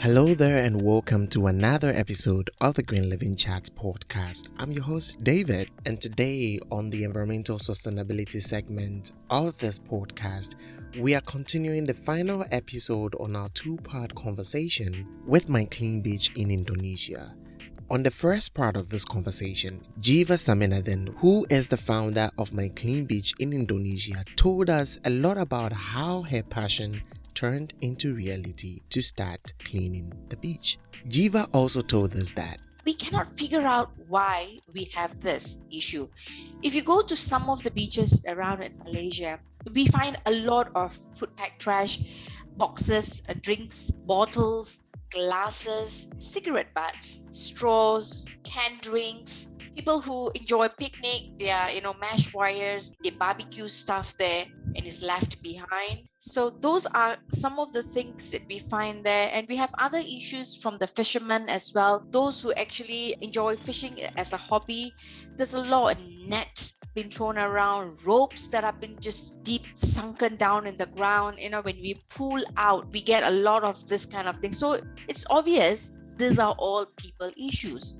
Hello there and welcome to another episode of the Green Living Chat podcast. I'm your host David, and today on the environmental sustainability segment of this podcast, we are continuing the final episode on our two-part conversation with My Clean Beach in Indonesia. On the first part of this conversation, Geeva Samynathan, who is the founder of My Clean Beach in Indonesia, told us a lot about how her passion turned into reality to start cleaning the beach. Geeva also told us that we cannot figure out why we have this issue. If you go to some of the beaches around in Malaysia, we find a lot of food pack trash, boxes, drinks, bottles, glasses, cigarette butts, straws, canned drinks. People who enjoy picnic, their mesh wires, they barbecue stuff there and is left behind. So those are some of the things that we find there, and we have other issues from the fishermen as well. Those who actually enjoy fishing as a hobby, there's a lot of nets been thrown around, ropes that have been just deep sunken down in the ground. When we pull out, we get a lot of this kind of thing. So it's obvious these are all people issues.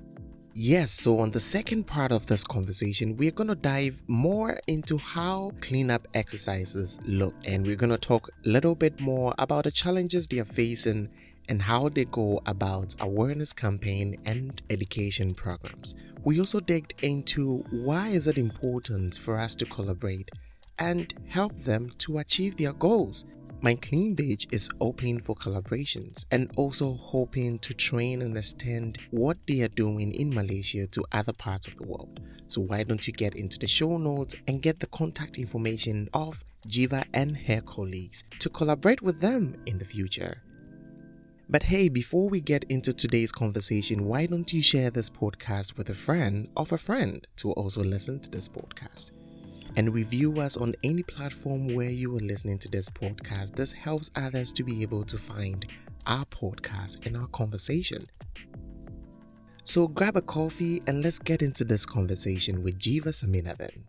Yes, so on the second part of this conversation, we're going to dive more into how cleanup exercises look, and we're going to talk a little bit more about the challenges they are facing and how they go about awareness campaign and education programs. We also digged into why is it important for us to collaborate and help them to achieve their goals. My Clean Beach is open for collaborations and also hoping to train and extend what they are doing in Malaysia to other parts of the world. So why don't you get into the show notes and get the contact information of Geeva and her colleagues to collaborate with them in the future. But hey, before we get into today's conversation, why don't you share this podcast with a friend of a friend to also listen to this podcast? And review us on any platform where you are listening to this podcast. This helps others to be able to find our podcast and our conversation. So grab a coffee and let's get into this conversation with Geeva Samynathan.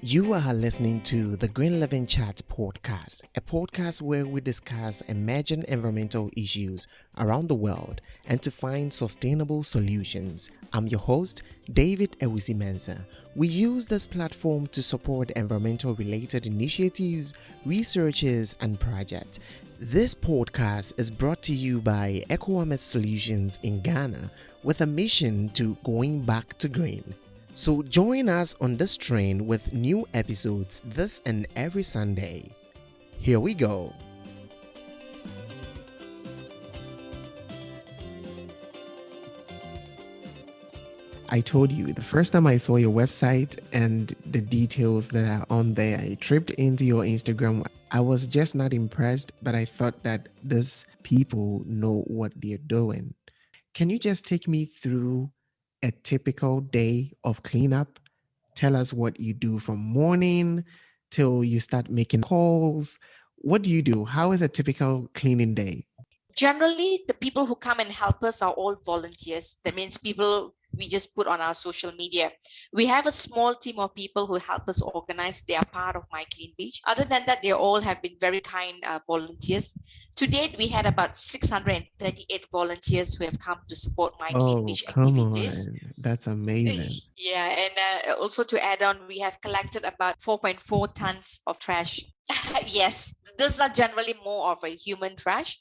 You are listening to the Green Living Chat podcast, a podcast where we discuss emerging environmental issues around the world and to find sustainable solutions. I'm your host, David Ewusi-Mensah. We use this platform to support environmental related initiatives, researches, and projects. This podcast is brought to you by EcoWamet Solutions in Ghana with a mission to going back to green. So join us on this train with new episodes this and every Sunday. Here we go. I told you the first time I saw your website and the details that are on there, I tripped into your Instagram. I was just not impressed, but I thought that these people know what they're doing. Can you just take me through a typical day of cleanup? Tell us what you do from morning till you start making calls. What do you do? How is a typical cleaning day? Generally, the people who come and help us are all volunteers. That means people we just put on our social media. We have a small team of people who help us organize. They are part of My Clean Beach. Other than that, they all have been very kind volunteers. To date, we had about 638 volunteers who have come to support My Clean Beach activities. On. That's amazing. Yeah, and also to add on, we have collected about 4.4 tons of trash. Yes, these are generally more of a human trash.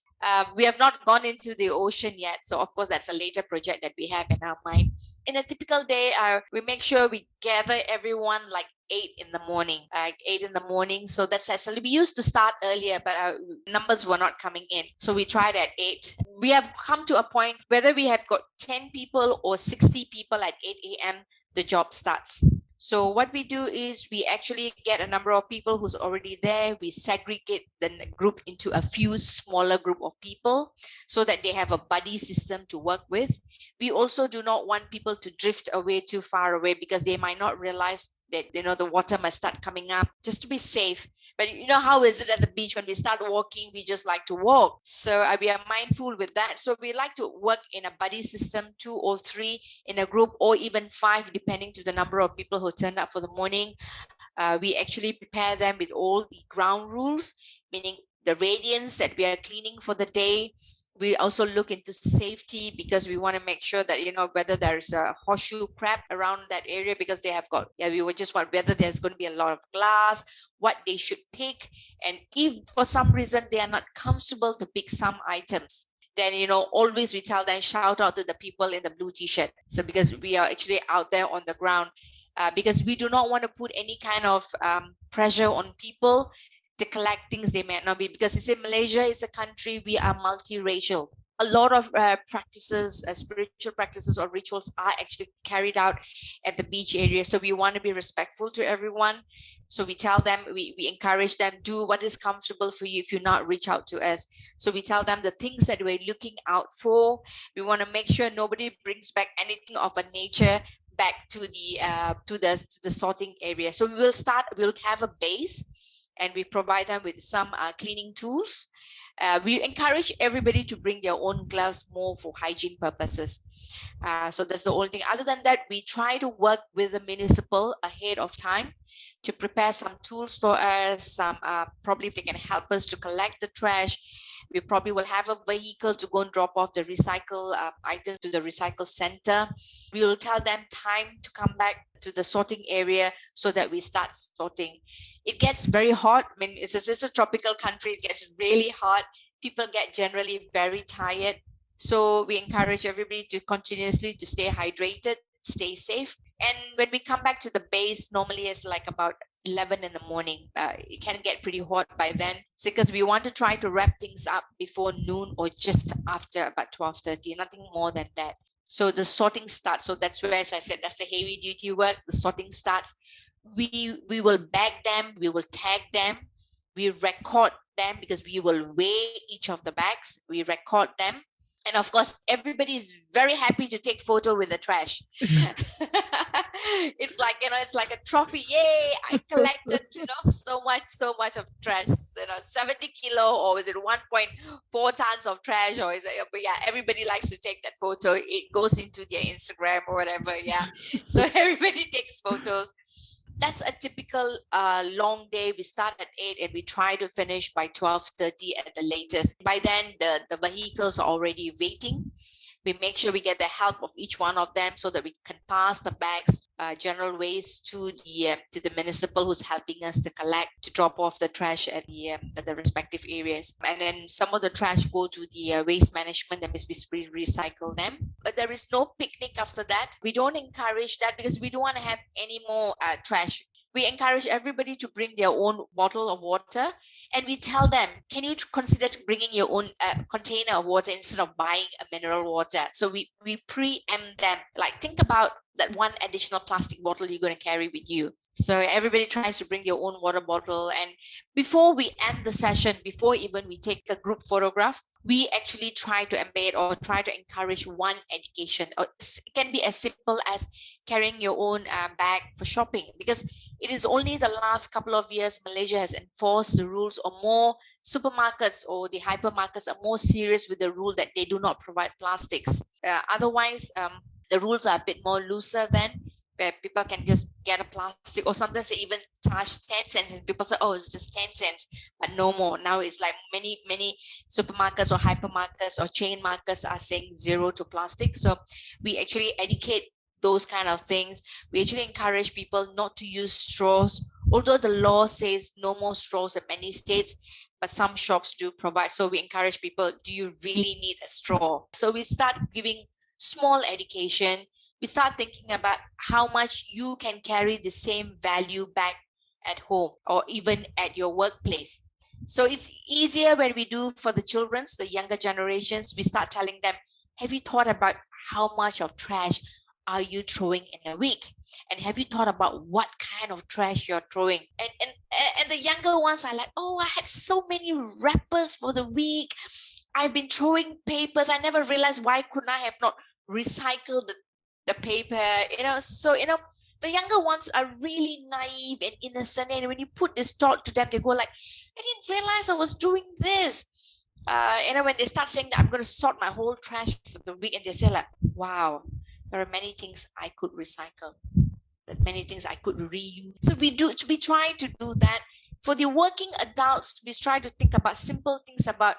We have not gone into the ocean yet, so of course that's a later project that we have in our mind. In a typical day, we make sure we gather everyone like 8 in the morning, so that's actually, we used to start earlier, but our numbers were not coming in, so we tried at 8. We have come to a point whether we have got 10 people or 60 people at 8 a.m. the job starts. So what we do is we actually get a number of people who's already there. We segregate the group into a few smaller group of people so that they have a buddy system to work with. We also do not want people to drift away too far away because they might not realize that the water must start coming up, just to be safe. But how is it at the beach? When we start walking, we just like to walk. So we are mindful with that. So we like to work in a buddy system, 2 or 3 in a group, or even 5, depending to the number of people who turn up for the morning. We actually prepare them with all the ground rules, meaning the radiance that we are cleaning for the day. We also look into safety because we want to make sure that, whether there's a horseshoe crab around that area, because they have got, we would just want whether there's going to be a lot of glass, what they should pick. And if for some reason they are not comfortable to pick some items, then, always we tell them, shout out to the people in the blue t-shirt. So because we are actually out there on the ground, because we do not want to put any kind of pressure on people to collect things they may not be, because you see, Malaysia is a country, we are multiracial. A lot of practices, spiritual practices or rituals are actually carried out at the beach area. So we want to be respectful to everyone. So we tell them, we encourage them, do what is comfortable for you. If you're not, reach out to us. So we tell them the things that we're looking out for. We want to make sure nobody brings back anything of a nature back to the sorting area. So we'll have a base, and we provide them with some cleaning tools. We encourage everybody to bring their own gloves more for hygiene purposes. So that's the only thing. Other than that, we try to work with the municipal ahead of time to prepare some tools for us. Some probably if they can help us to collect the trash. We probably will have a vehicle to go and drop off the recycle items to the recycle center. We will tell them time to come back to the sorting area so that we start sorting. It gets very hot. I mean, it's a tropical country. It gets really hot. People get generally very tired. So we encourage everybody to continuously to stay hydrated, stay safe. And when we come back to the base, normally it's like about 11 in the morning. It can get pretty hot by then, because we want to try to wrap things up before noon or just after about 12:30, nothing more than that. So the sorting starts. So that's where, as I said, that's the heavy duty work. The sorting starts. We will bag them, we will tag them, we record them, because we will weigh each of the bags, we record them. And of course, everybody is very happy to take photo with the trash. It's like, it's like a trophy. Yay, I collected, so much of trash, 70 kilo, or was it 1.4 tons of trash, or is it, but yeah, everybody likes to take that photo. It goes into their Instagram or whatever. Yeah. So everybody takes photos. That's a typical long day. We start at 8 and we try to finish by 12:30 at the latest. By then, the vehicles are already waiting. We make sure we get the help of each one of them so that we can pass the bags, general waste, to the municipal who's helping us to collect, to drop off the trash at the respective areas. And then some of the trash go to the waste management, that means we recycle them. But there is no picnic after that. We don't encourage that because we don't want to have any more trash. We encourage everybody to bring their own bottle of water, and we tell them, can you consider bringing your own container of water instead of buying a mineral water? So we preempt them, like, think about that one additional plastic bottle you're going to carry with you. So everybody tries to bring their own water bottle. And before we end the session, before even we take a group photograph, we actually try to embed or try to encourage one education. Or it can be as simple as carrying your own bag for shopping, because it is only the last couple of years Malaysia has enforced the rules, or more supermarkets or the hypermarkets are more serious with the rule that they do not provide plastics. Otherwise, the rules are a bit more looser then, where people can just get a plastic, or sometimes they even charge 10 cents and people say, oh, it's just 10 cents, but no more. Now it's like many supermarkets or hypermarkets or chain markets are saying zero to plastic. So we actually educate those kind of things. We actually encourage people not to use straws, although the law says no more straws in many states, but some shops do provide. So we encourage people, do you really need a straw? So we start giving small education. We start thinking about how much you can carry the same value back at home or even at your workplace. So it's easier when we do for the children's, the younger generations. We start telling them, have you thought about how much of trash are you throwing in a week? And have you thought about what kind of trash you're throwing? And the younger ones are like, oh, I had so many wrappers for the week. I've been throwing papers. I never realized, why couldn't I have not recycled the paper? So the younger ones are really naive and innocent. And when you put this thought to them, they go like, I didn't realize I was doing this. When they start saying that I'm going to sort my whole trash for the week, and they say like, wow, there are many things I could recycle. that many things I could reuse. So we try to do that. For the working adults, we try to think about simple things about,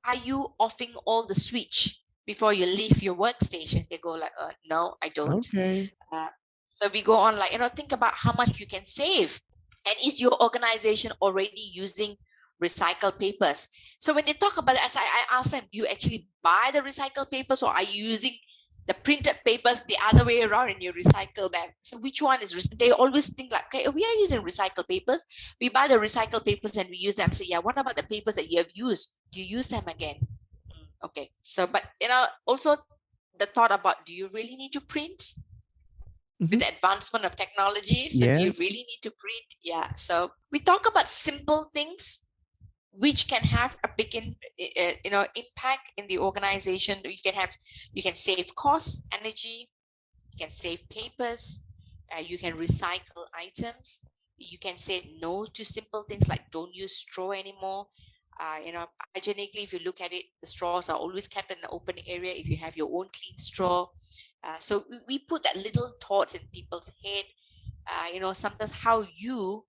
are you offing all the switch before you leave your workstation? They go like, no, I don't. Okay. Uh, so we go on like, think about how much you can save. And is your organization already using recycled papers? So when they talk about that, I ask them, do you actually buy the recycled papers, or are you using the printed papers the other way around and you recycle them? So which one is, they always think like, okay, we are using recycled papers. We buy the recycled papers and we use them. So yeah, what about the papers that you have used? Do you use them again? Okay. So, but also the thought about, do you really need to print? With the advancement of technology, so do you Yes. really need to print? Yeah. So we talk about simple things which can have a big impact in the organization. You can save costs, energy, you can save papers, you can recycle items, you can say no to simple things like don't use straw anymore. Hygienically, if you look at it, the straws are always kept in an open area if you have your own clean straw. So we put that little thoughts in people's head. Sometimes how you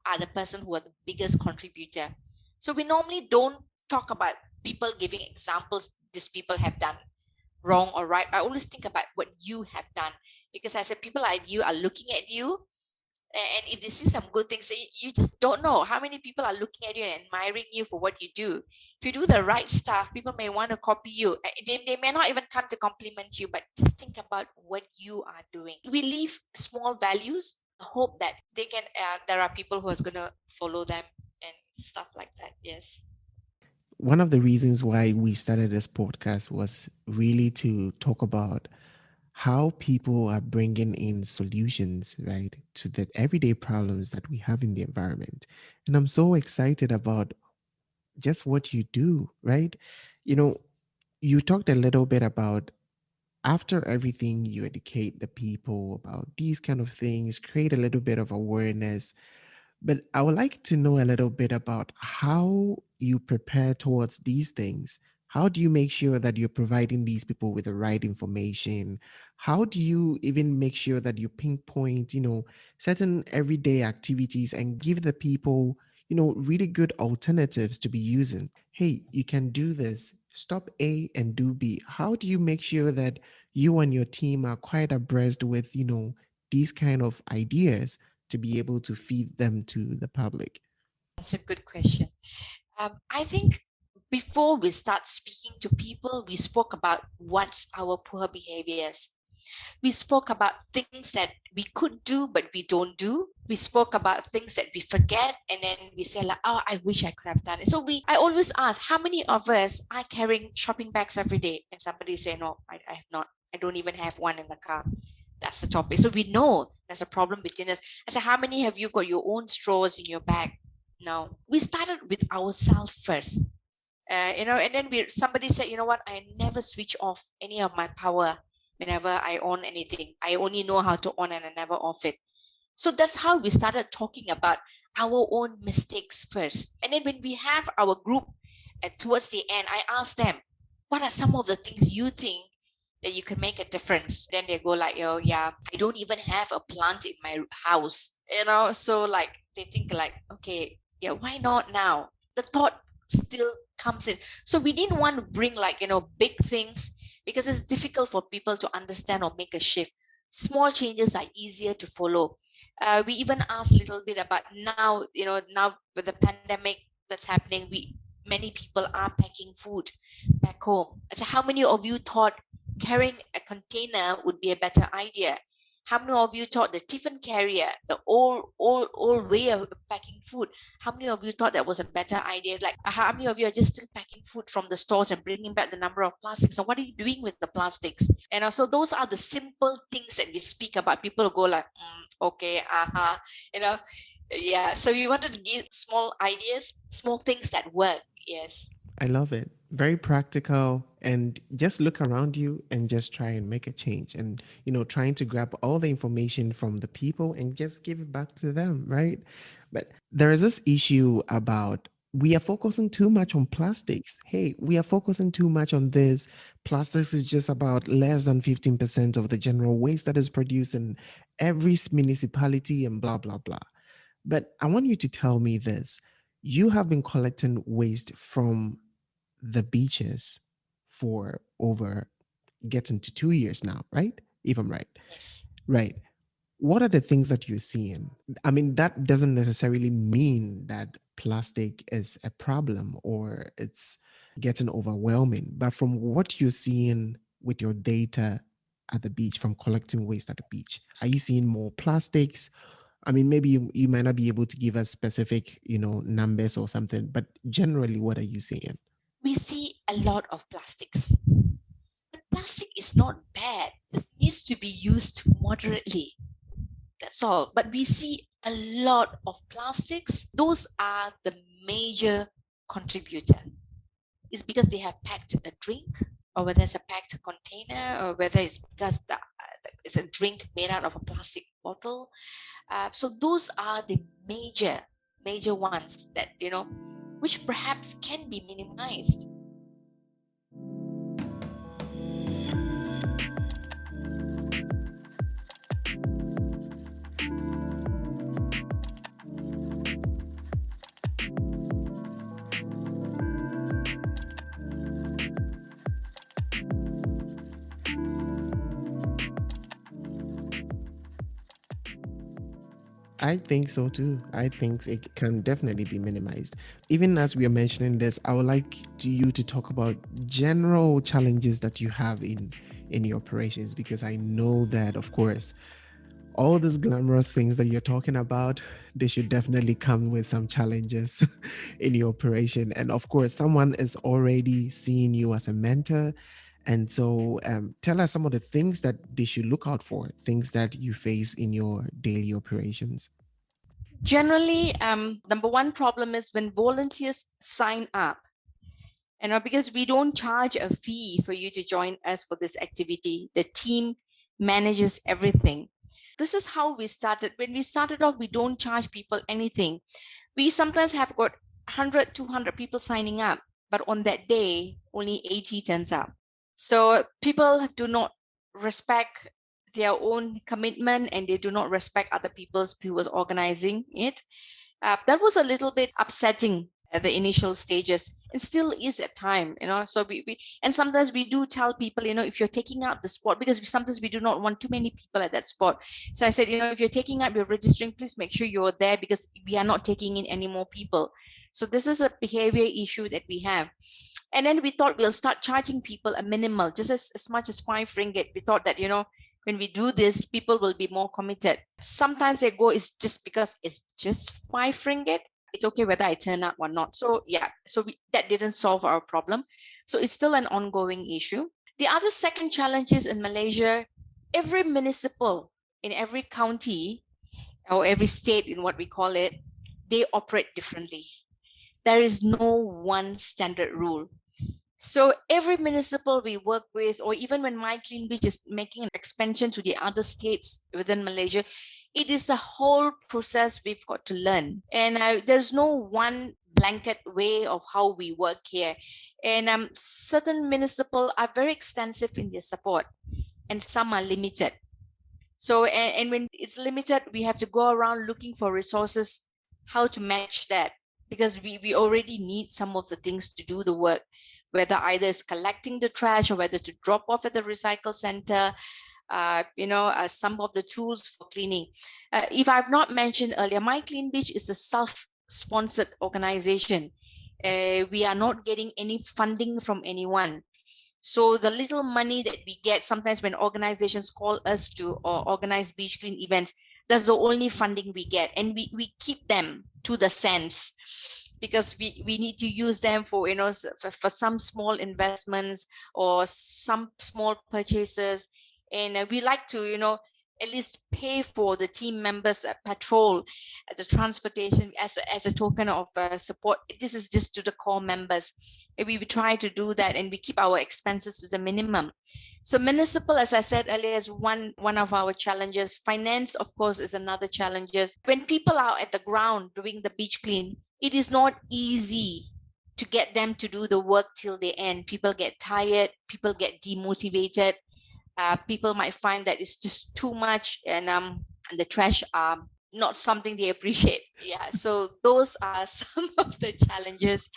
are the person who are the biggest contributor. So we normally don't talk about people giving examples these people have done wrong or right. I always think about what you have done, because I said people like you are looking at you, and if they see some good things, you just don't know how many people are looking at you and admiring you for what you do. If you do the right stuff, people may want to copy you. They may not even come to compliment you, but just think about what you are doing. We leave small values, hope that they can there are people who are going to follow them and stuff like that. Yes. One of the reasons why we started this podcast was really to talk about how people are bringing in solutions, right, to the everyday problems that we have in the environment. And I'm so excited about just what you do, right? You know, you talked a little bit about after everything, you educate the people about these kind of things, create a little bit of awareness, but I would like to know a little bit about how you prepare towards these things. How do you make sure that you're providing these people with the right information? How do you even make sure that you pinpoint, certain everyday activities and give the people, really good alternatives to be using? Hey, you can do this. Stop A and do B. How do you make sure that you and your team are quite abreast with, these kind of ideas to be able to feed them to the public? That's a good question. I think before we start speaking to people, we spoke about what's our poor behaviors. We spoke about things that we could do but we don't do. We spoke about things that we forget, and then we say like, oh, I wish I could have done it. So I always ask, how many of us are carrying shopping bags every day? And somebody say, no, I have not. I don't even have one in the car. That's the topic. So we know there's a problem between us. I said, how many have you got your own straws in your bag? No. We started with ourselves first. And then somebody said, you know what, I never switch off any of my power whenever I on anything. I only know how to on and I never off it. So that's how we started talking about our own mistakes first. And then when we have our group, towards the end, I asked them, what are some of the things you think that you can make a difference? Then they go like, oh yeah, I don't even have a plant in my house. So like they think like, okay, yeah, why not now? The thought still comes in. So we didn't want to bring like, big things, because it's difficult for people to understand or make a shift. Small changes are easier to follow. We even asked a little bit about now with the pandemic that's happening, many people are packing food back home. So how many of you thought carrying a container would be a better idea? How many of you thought the tiffin carrier, the old way of packing food, how many of you thought that was a better idea? Like how many of you are just still packing food from the stores and bringing back the number of plastics? Now, what are you doing with the plastics? And also, those are the simple things that we speak about. People go like, okay, you know, yeah. So we wanted to give small ideas, small things that work. Yes. I love it. Very practical, and just look around you and just try and make a change, and trying to grab all the information from the people and just give it back to them, right? But there is this issue about we are focusing too much on plastics. Hey, we are focusing too much on this. Plastics is just about less than 15% of the general waste that is produced in every municipality and blah, blah, blah. But I want you to tell me this. You have been collecting waste from the beaches for over getting to 2 years now, right? If I'm right. Yes. Right. What are the things that you're seeing? I mean, that doesn't necessarily mean that plastic is a problem or it's getting overwhelming, but from what you're seeing with your data at the beach, from collecting waste at the beach, are you seeing more plastics? I mean, maybe you might not be able to give us specific, numbers or something, but generally, what are you seeing? We see a lot of plastics. But plastic is not bad. It needs to be used moderately. That's all. But we see a lot of plastics. Those are the major contributor. It's because they have packed a drink, or whether it's a packed container, or whether it's because it's a drink made out of a plastic bottle. So those are the major ones that, which perhaps can be minimized. I think so too. I think it can definitely be minimized. Even as we are mentioning this, I would like you to talk about general challenges that you have in your operations, because I know that, of course, all these glamorous things that you're talking about, they should definitely come with some challenges in your operation. And of course, someone is already seeing you as a mentor. And so tell us some of the things that they should look out for, things that you face in your daily operations. Generally, number one problem is when volunteers sign up, because we don't charge a fee for you to join us for this activity. The team manages everything. This is how we started. When we started off, we don't charge people anything. We sometimes have got 100, 200 people signing up, but on that day, only 80 turns up. So people do not respect their own commitment, and they do not respect other people's who was organizing it. That was a little bit upsetting at the initial stages, and still is at time. So we and sometimes we do tell people, if you're taking up the spot, because sometimes we do not want too many people at that spot. So I said, if you're taking up, you're registering, please make sure you're there, because we are not taking in any more people. So this is a behavior issue that we have. And then we thought we'll start charging people a minimal, just as much as 5 ringgit. We thought that, when we do this, people will be more committed. Sometimes they go is just because it's just 5 ringgit. It's okay whether I turn up or not. So yeah, that didn't solve our problem. So it's still an ongoing issue. The other second challenge is in Malaysia, every municipal in every county or every state in what we call it, they operate differently. There is no one standard rule. So every municipal we work with, or even when My Clean Beach is making an expansion to the other states within Malaysia, it is a whole process we've got to learn. And there's no one blanket way of how we work here. And certain municipal are very extensive in their support, and some are limited. So, and when it's limited, we have to go around looking for resources, how to match that, because we already need some of the things to do the work, whether either it's collecting the trash or whether to drop off at the recycle center, some of the tools for cleaning. If I've not mentioned earlier, My Clean Beach is a self-sponsored organization. We are not getting any funding from anyone. So the little money that we get, sometimes when organizations call us to or organize beach clean events, that's the only funding we get. And we keep them to the cents, because we need to use them for, for some small investments or some small purchases. And we like to, at least pay for the team members' patrol, the transportation as a token of support. This is just to the core members. We try to do that, and we keep our expenses to the minimum. So municipal, as I said earlier, is one of our challenges. Finance, of course, is another challenge. When people are at the ground doing the beach clean, it is not easy to get them to do the work till the end. People get tired, people get demotivated. People might find that it's just too much, and the trash are not something they appreciate. Yeah, so those are some of the challenges.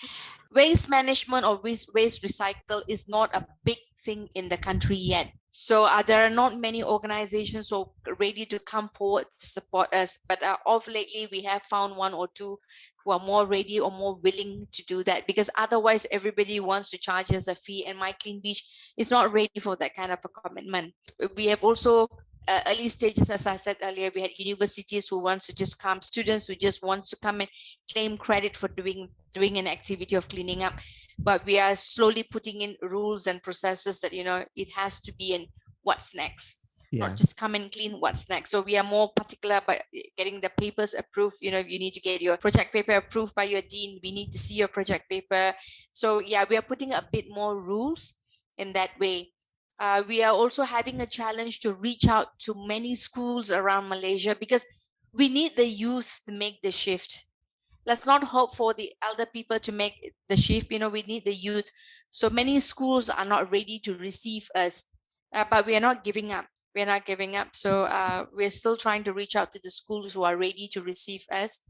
Waste management or waste recycle is not a big thing in the country yet. So there are not many organizations who are ready to come forward to support us. But of lately, we have found one or two who are more ready or more willing to do that, because otherwise everybody wants to charge us a fee, and My Clean Beach is not ready for that kind of a commitment. We have also early stages, as I said earlier, we had universities who wants to just come, students who just wants to come and claim credit for doing an activity of cleaning up. But we are slowly putting in rules and processes that it has to be in what's next. Yeah. Not just come and clean, what's next. So we are more particular about getting the papers approved. You need to get your project paper approved by your dean. We need to see your project paper. So yeah, we are putting a bit more rules in that way. We are also having a challenge to reach out to many schools around Malaysia, because we need the youth to make the shift. Let's not hope for the elder people to make the shift. We need the youth. So many schools are not ready to receive us, but we are not giving up. We're not giving up. So we're still trying to reach out to the schools who are ready to receive us.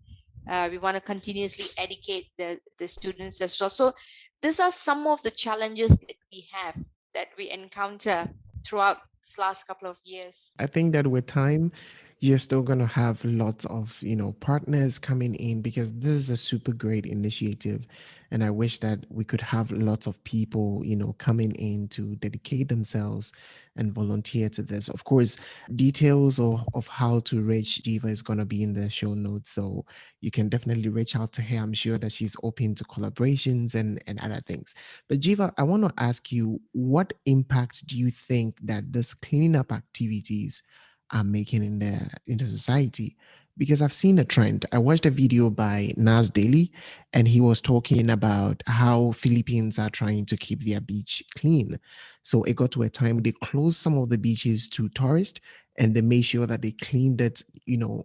We want to continuously educate the students as well. So these are some of the challenges that we have, that we encounter throughout this last couple of years. I think that with time, you're still going to have lots of, partners coming in, because this is a super great initiative. And I wish that we could have lots of people, coming in to dedicate themselves and volunteer to this. Of course, details of how to reach Geeva is going to be in the show notes. So you can definitely reach out to her. I'm sure that she's open to collaborations and other things. But Geeva, I want to ask you, what impact do you think that this cleaning up activities are making in the society? Because I've seen a trend. I watched a video by Nas Daily, and he was talking about how Philippines are trying to keep their beach clean. So it got to a time they closed some of the beaches to tourists, and they made sure that they cleaned it,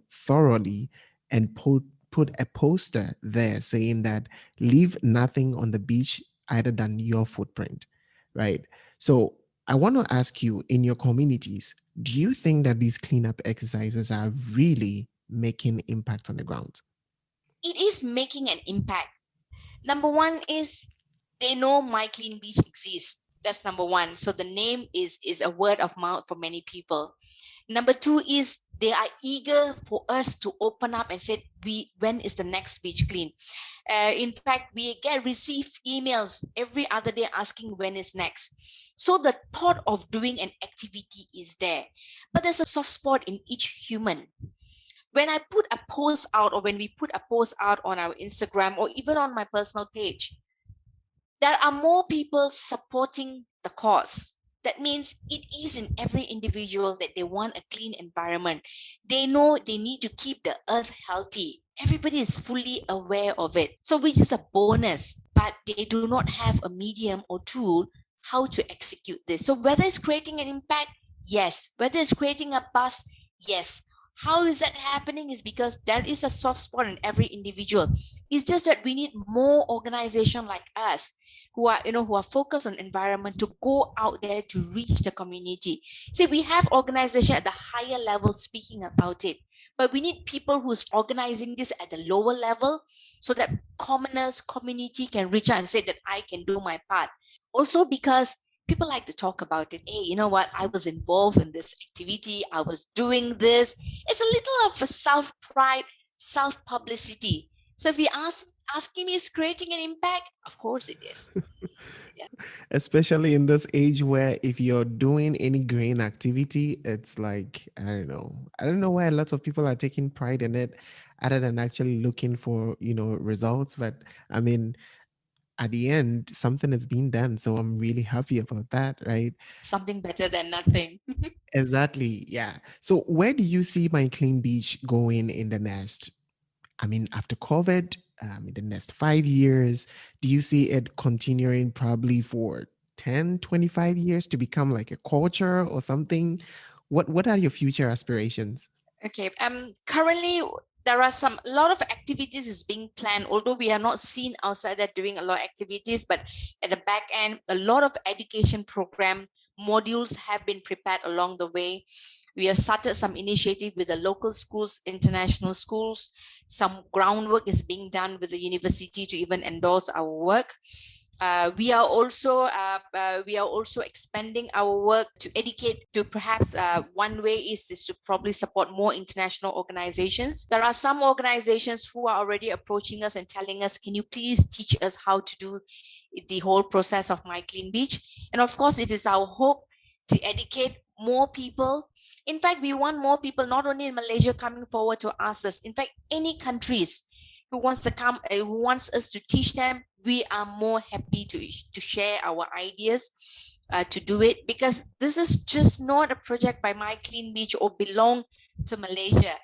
thoroughly, and put a poster there saying that leave nothing on the beach other than your footprint, right? So I want to ask you, in your communities, do you think that these cleanup exercises are really making impact on the ground? It is making an impact. Number one is they know My Clean Beach exists. That's number one. So the name is a word of mouth for many people. Number two is they are eager for us to open up and say, when is the next beach clean? In fact, we receive emails every other day asking when is next. So the thought of doing an activity is there. But there's a soft spot in each human. When I put a post out, or when we put a post out on our Instagram or even on my personal page, there are more people supporting the cause. That means it is in every individual that they want a clean environment. They know they need to keep the earth healthy. Everybody is fully aware of it. So which is a bonus, but they do not have a medium or tool how to execute this. So whether it's creating an impact, yes. Whether it's creating a buzz, yes. How is that happening is because there is a soft spot in every individual. It's just that we need more organization like us who are focused on environment to go out there to reach the community. See, we have organization at the higher level speaking about it, but we need people who's organizing this at the lower level, so that commoners, community can reach out and say that I can do my part. Also because people like to talk about it. Hey, you know what? I was involved in this activity. I was doing this. It's a little of a self-pride, self-publicity. So if you asking me, is creating an impact? Of course it is. Yeah. Especially in this age where if you're doing any green activity, it's like, I don't know. I don't know why a lot of people are taking pride in it other than actually looking for, results. But I mean, at the end, something is being done. So I'm really happy about that, right? Something better than nothing. Exactly. Yeah. So where do you see My Clean Beach going in the next, after COVID, in the next 5 years? Do you see it continuing probably for 10, 25 years to become like a culture or something? What are your future aspirations? Okay. Currently there are a lot of activities is being planned, although we are not seen outside there doing a lot of activities, but at the back end, a lot of education program modules have been prepared along the way. We have started some initiative with the local schools, international schools. Some groundwork is being done with the university to even endorse our work. We are also expanding our work to educate. To perhaps one way is to probably support more international organizations. There are some organizations who are already approaching us and telling us, can you please teach us how to do the whole process of My Clean Beach? And of course, it is our hope to educate more people. In fact, we want more people, not only in Malaysia, coming forward to ask us. In fact, any countries who wants to come, who wants us to teach them, we are more happy to share our ideas, to do it, because this is just not a project by My Clean Beach or belong to Malaysia.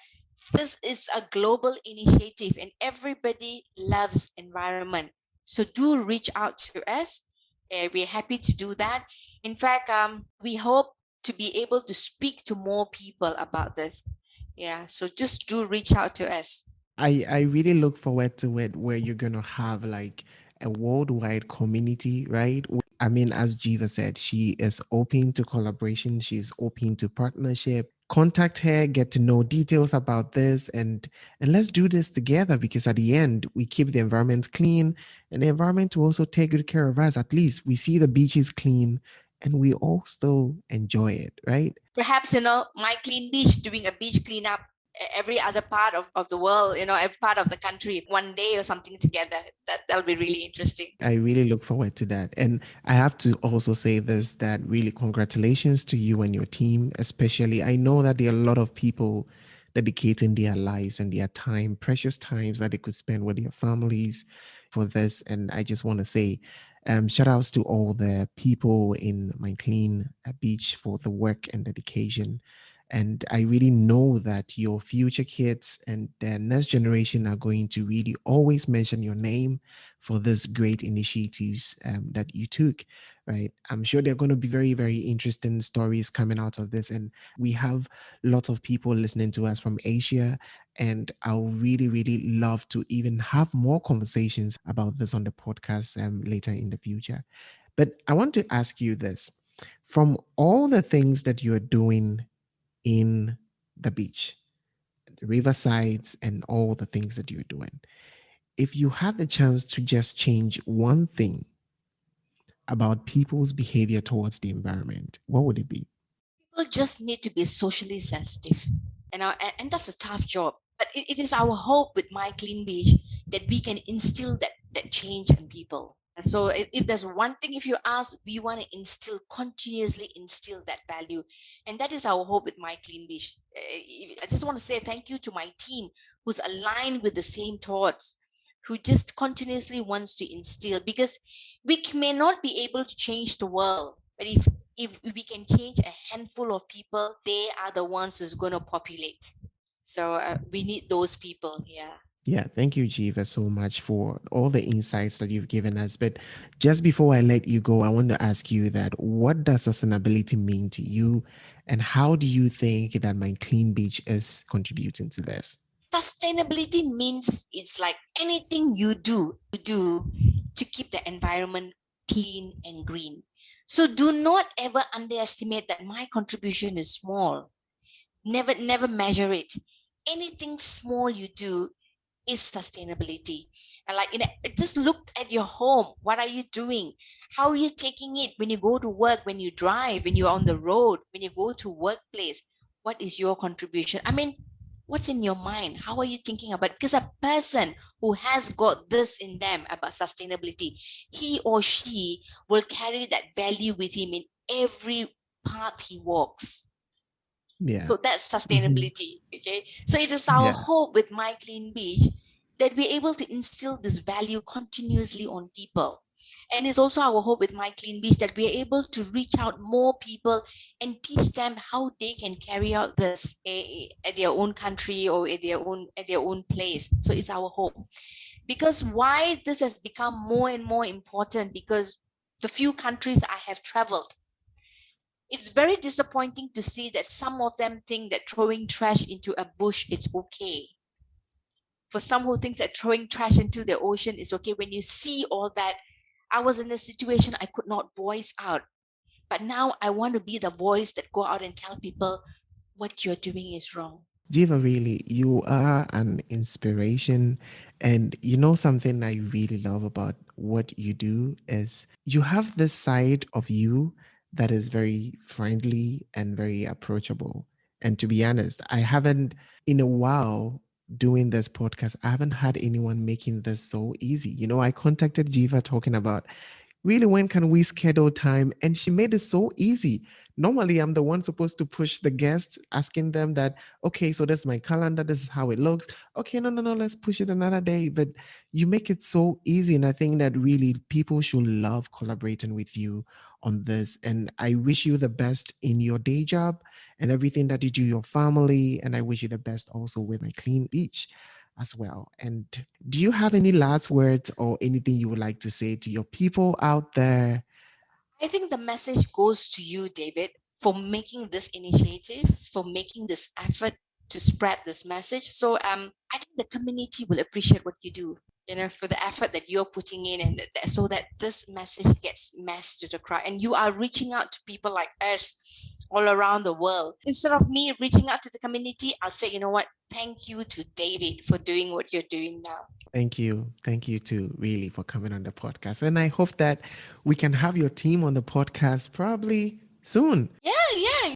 This is a global initiative and everybody loves environment. So do reach out to us. We're happy to do that. In fact, we hope to be able to speak to more people about this. Yeah, so just do reach out to us. I really look forward to it where you're gonna have like a worldwide community, right? I mean, as Jiva said, she is open to collaboration, she's open to partnership. Contact her, get to know details about this, and let's do this together, because at the end we keep the environment clean and the environment will also take good care of us. At least we see the beaches clean and we all still enjoy it, right? Perhaps, My Clean Beach doing a beach cleanup every other part of the world, every part of the country, one day or something together. That'll be really interesting. I really look forward to that. And I have to also say this, that really congratulations to you and your team, especially. I know that there are a lot of people dedicating their lives and their time, precious times that they could spend with their families for this. And I just want to say, shout outs to all the people in My Clean Beach for the work and dedication. And I really know that your future kids and the next generation are going to really always mention your name for this great initiatives that you took, right? I'm sure there are going to be very, very interesting stories coming out of this. And we have lots of people listening to us from Asia. And I'll really, really love to even have more conversations about this on the podcast later in the future. But I want to ask you this, from all the things that you're doing in the beach, the riversides, and all the things that you're doing, if you had the chance to just change one thing about people's behavior towards the environment, what would it be? People just need to be socially sensitive, and that's a tough job. But it is our hope with My Clean Beach that we can instill that change in people. So if there's one thing, if you ask, we want to continuously instill that value, and that is our hope with My Clean Beach. I just want to say thank you to my team who's aligned with the same thoughts, who just continuously wants to instill, because we may not be able to change the world, but if we can change a handful of people, they are the ones who's going to populate. So we need those people. Yeah. Yeah, thank you, Jiva, so much for all the insights that you've given us. But just before I let you go, I want to ask you that what does sustainability mean to you? And how do you think that My Clean Beach is contributing to this? Sustainability means it's like anything you do to keep the environment clean and green. So do not ever underestimate that my contribution is small. Never measure it. Anything small you do is sustainability. And just look at your home. What are you doing? How are you taking it when you go to work, when you drive, when you're on the road, when you go to workplace? What is your contribution? I mean, what's in your mind? How are you thinking about it? Because a person who has got this in them about sustainability, he or she will carry that value with him in every path he walks. Yeah. So that's Mhm. sustainability. Okay. So it is our Yeah. hope with My Clean Beach that we're able to instill this value continuously on people. And it's also our hope with My Clean Beach that we're able to reach out more people and teach them how they can carry out this at their own country or at their own place. So it's our hope. Because why this has become more and more important, because the few countries I have traveled, it's very disappointing to see that some of them think that throwing trash into a bush is okay. For some who thinks that throwing trash into the ocean is okay, when you see all that, I was in a situation I could not voice out. But now I want to be the voice that go out and tell people what you're doing is wrong. Geeva, really, you are an inspiration. And you know, something I really love about what you do is you have this side of you that is very friendly and very approachable. And to be honest, I haven't, in a while, doing this podcast, I haven't had anyone making this so easy. You know, I contacted Geeva talking about really, when can we schedule time? And she made it so easy. Normally, I'm the one supposed to push the guests, asking them that, okay, so this is my calendar, this is how it looks. Okay, no, let's push it another day. But you make it so easy. And I think that really people should love collaborating with you on this. And I wish you the best in your day job and everything that you do, your family. And I wish you the best also with my Clean Beach as well. And do you have any last words or anything you would like to say to your people out there? I think the message goes to you, David, for making this initiative, for making this effort to spread this message. So I think the community will appreciate what you do, for the effort that you're putting in, and so that this message gets massed to the crowd. And you are reaching out to people like us all around the world. Instead of me reaching out to the community, I'll say, you know what? Thank you to David for doing what you're doing now. Thank you. Thank you too, really, for coming on the podcast. And I hope that we can have your team on the podcast probably soon. Yeah.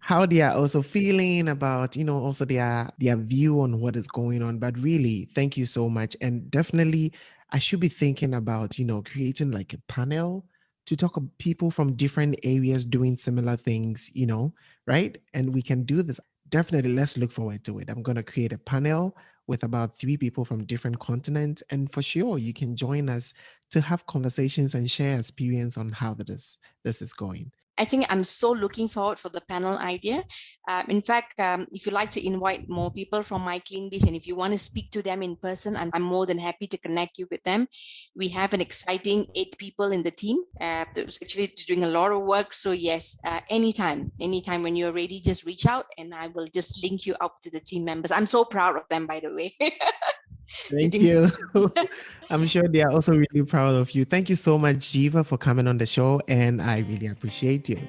How they are also feeling about, also their view on what is going on. But really, thank you so much. And definitely I should be thinking about, creating like a panel to talk to people from different areas doing similar things, right? And we can do this. Definitely, let's look forward to it. I'm going to create a panel with about 3 people from different continents. And for sure, you can join us to have conversations and share experience on how this is going. I think I'm so looking forward for the panel idea. In fact, if you like to invite more people from My Clean Beach, and if you want to speak to them in person, I'm more than happy to connect you with them. We have an exciting 8 people in the team. That's actually doing a lot of work. So yes, anytime when you're ready, just reach out and I will just link you up to the team members. I'm so proud of them, by the way. Thank you. I'm sure they are also really proud of you. Thank you so much, Geeva, for coming on the show, and I really appreciate you.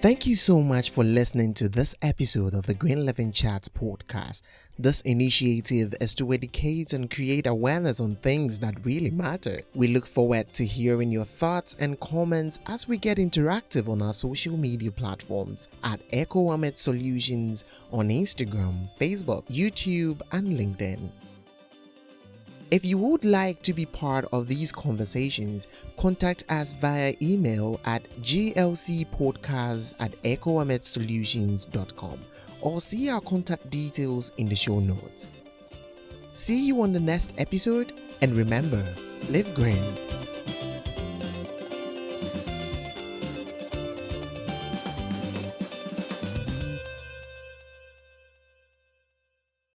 Thank you so much for listening to this episode of the Green Living Chats podcast. This initiative is to educate and create awareness on things that really matter. We look forward to hearing your thoughts and comments as we get interactive on our social media platforms at Echo Ahmed Solutions on Instagram, Facebook, YouTube, and LinkedIn. If you would like to be part of these conversations, contact us via email at glcpodcast@echoahmedsolutions.com or see our contact details in the show notes. See you on the next episode, and remember, live green.